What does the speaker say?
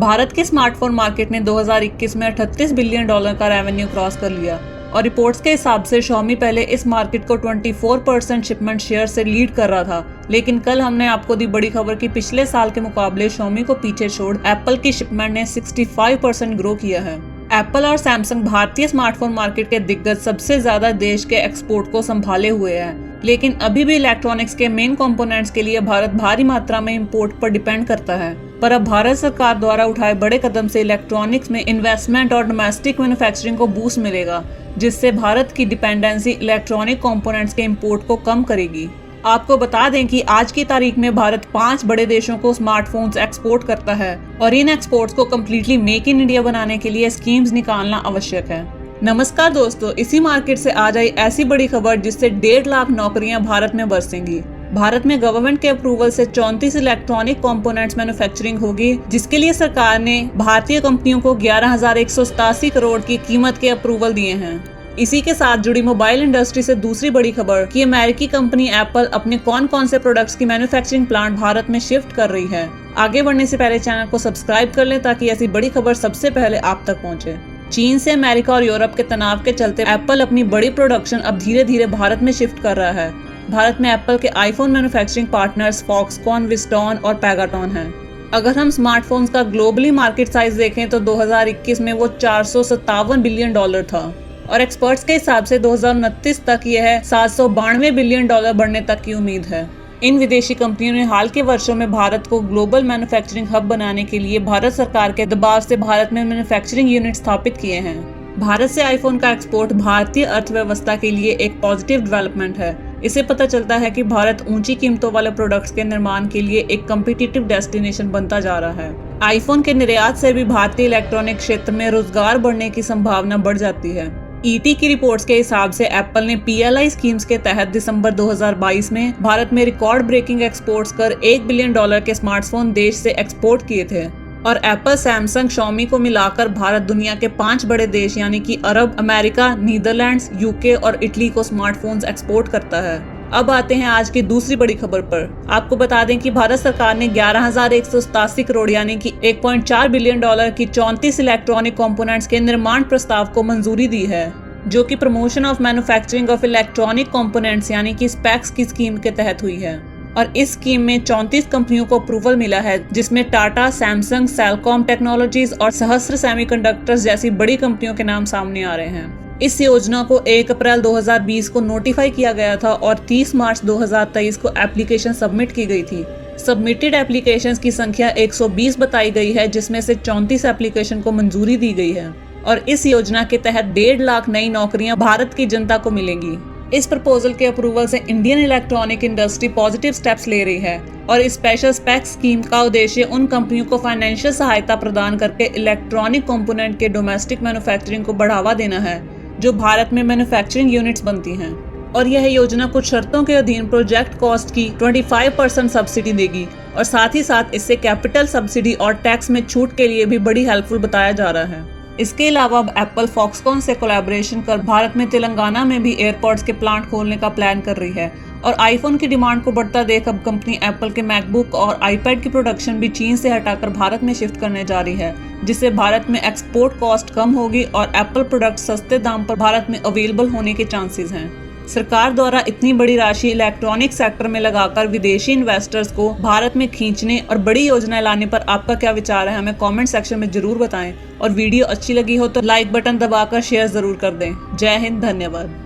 भारत के smartphone market ने 2021 में $38 बिलियन का रेवेन्यू क्रॉस कर लिया और रिपोर्ट्स के हिसाब से Xiaomi पहले इस मार्केट को 24% शिपमेंट शेयर से लीड कर रहा था। लेकिन कल हमने आपको दी बड़ी खबर कि पिछले साल के मुकाबले Xiaomi को पीछे छोड़ एप्पल की शिपमेंट ने 65% ग्रो किया है। एप्पल और सैमसंग भारतीय स्मार्टफोन मार्केट के दिग्गज सबसे ज्यादा देश के एक्सपोर्ट को संभाले हुए हैं, लेकिन अभी भी इलेक्ट्रॉनिक्स के मेन कंपोनेंट्स के लिए भारत भारी मात्रा में इंपोर्ट पर डिपेंड करता है। पर अब भारत सरकार द्वारा उठाए बड़े कदम से इलेक्ट्रॉनिक्स में इन्वेस्टमेंट और डोमेस्टिक मैन्युफैक्चरिंग को बूस्ट मिलेगा, जिससे भारत की डिपेंडेंसी इलेक्ट्रॉनिक कंपोनेंट्स के इंपोर्ट को कम करेगी। आपको बता दें कि आज की तारीख में भारत 5 बड़े देशों को स्मार्टफोन्स एक्सपोर्ट करता है और इन एक्सपोर्ट्स को कम्प्लीटली मेक इन इंडिया बनाने के लिए स्कीम्स निकालना आवश्यक है। नमस्कार दोस्तों, इसी मार्केट से आज आई ऐसी बड़ी खबर जिससे 1.5 लाख नौकरियां भारत में बरसेंगी। भारत में गवर्नमेंट के अप्रूवल से 34 इलेक्ट्रॉनिक कंपोनेंट्स मैन्युफैक्चरिंग होगी, जिसके लिए सरकार ने भारतीय कंपनियों को 11,187 करोड़ की कीमत के अप्रूवल दिए हैं। इसी के साथ जुड़ी मोबाइल इंडस्ट्री से दूसरी बड़ी खबर कि अमेरिकी कंपनी एप्पल अपने कौन से प्रोडक्ट्स की मैन्युफैक्चरिंग प्लांट भारत में शिफ्ट कर रही है। आगे बढ़ने से पहले चैनल को सब्सक्राइब कर लें ताकि ऐसी बड़ी खबर सबसे पहले आप तक पहुंचे। चीन से अमेरिका और यूरोप के तनाव के चलते एप्पल अपनी बड़ी प्रोडक्शन अब धीरे धीरे भारत में शिफ्ट कर रहा है। भारत में एप्पल के आईफोन मैन्युफैक्चरिंग पार्टनर्स फॉक्सकॉन, विस्टॉन और पैगाटॉन हैं। अगर हम स्मार्टफोन्स का ग्लोबली मार्केट साइज देखें तो 2021 में वो $457 बिलियन था और एक्सपर्ट्स के हिसाब से 2029 तक यह $792 बिलियन बढ़ने तक की उम्मीद है। इन विदेशी कंपनियों ने हाल के वर्षों में भारत को ग्लोबल मैन्युफैक्चरिंग हब बनाने के लिए भारत सरकार के दबाव से भारत में मैन्युफैक्चरिंग यूनिट स्थापित किए हैं। भारत से आईफोन का एक्सपोर्ट भारतीय अर्थव्यवस्था के लिए एक पॉजिटिव डेवलपमेंट है। इससे पता चलता है कि भारत ऊंची कीमतों वाले प्रोडक्ट्स के निर्माण के लिए एक कम्पिटिटिव डेस्टिनेशन बनता जा रहा है। आईफोन के निर्यात से भी भारतीय इलेक्ट्रॉनिक क्षेत्र में रोजगार बढ़ने की संभावना बढ़ जाती है। ईटी की रिपोर्ट्स के हिसाब से एप्पल ने PLI स्कीम्स के तहत दिसंबर 2022 में भारत में रिकॉर्ड ब्रेकिंग एक्सपोर्ट्स कर $1 बिलियन के स्मार्टफोन देश से एक्सपोर्ट किए थे और एप्पल, सैमसंग, Xiaomi को मिलाकर भारत दुनिया के 5 बड़े देश यानी कि अरब, अमेरिका, नीदरलैंड्स, यूके और इटली को स्मार्टफोन्स एक्सपोर्ट करता है। अब आते हैं आज की दूसरी बड़ी खबर पर। आपको बता दें कि भारत सरकार ने 11,187 करोड़ यानी कि $1.4 बिलियन की 34 इलेक्ट्रॉनिक कंपोनेंट्स के निर्माण प्रस्ताव को मंजूरी दी है, जो कि promotion of manufacturing of electronic components यानी कि स्पेक्स की स्कीम के तहत हुई है। और इस स्कीम में 34 कंपनियों को अप्रूवल मिला है, जिसमें टाटा, सैमसंग, सेलकॉम टेक्नोलॉजीज और सहस्त्र सेमीकंडक्टर्स जैसी बड़ी कंपनियों के नाम सामने आ रहे हैं। इस योजना को 1 अप्रैल 2020 को नोटिफाई किया गया था और 30 मार्च 2023 को एप्लीकेशन सबमिट की गई थी। सबमिटेड एप्लीकेशंस की संख्या 120 बताई गई है, जिसमें से 34 एप्लीकेशन को मंजूरी दी गई है और इस योजना के तहत 1.5 लाख नई नौकरियां भारत की जनता को मिलेंगी। इस प्रपोजल के अप्रूवल से Indian electronic industry positive steps ले रही है और इस स्पेशल स्पेक्स स्कीम का उद्देश्य उन कंपनियों को फाइनेंशियल सहायता प्रदान करके इलेक्ट्रॉनिक कंपोनेंट के डोमेस्टिक मैन्युफैक्चरिंग को बढ़ावा देना है, जो भारत में मैन्युफैक्चरिंग यूनिट्स बनती हैं। और यह योजना कुछ शर्तों के अधीन प्रोजेक्ट कॉस्ट की 25% सब्सिडी देगी और साथ ही साथ इससे कैपिटल सब्सिडी और टैक्स में छूट के लिए भी बड़ी हेल्पफुल बताया जा रहा है। इसके अलावा अब एप्पल फॉक्सकॉन से कोलैबोरेशन कर भारत में तेलंगाना में भी एयरपोर्ट्स के प्लांट खोलने का प्लान कर रही है और आईफोन की डिमांड को बढ़ता देख अब कंपनी एप्पल के मैकबुक और आईपैड की प्रोडक्शन भी चीन से हटाकर भारत में शिफ्ट करने जा रही है, जिससे भारत में एक्सपोर्ट कॉस्ट कम होगी और एप्पल प्रोडक्ट सस्ते दाम पर भारत में अवेलेबल होने के चांसेस हैं। सरकार द्वारा इतनी बड़ी राशि इलेक्ट्रॉनिक सेक्टर में लगाकर विदेशी इन्वेस्टर्स को भारत में खींचने और बड़ी योजनाएं लाने पर आपका क्या विचार है, हमें कमेंट सेक्शन में जरूर बताएं और वीडियो अच्छी लगी हो तो लाइक बटन दबाकर शेयर जरूर कर दें। जय हिंद, धन्यवाद।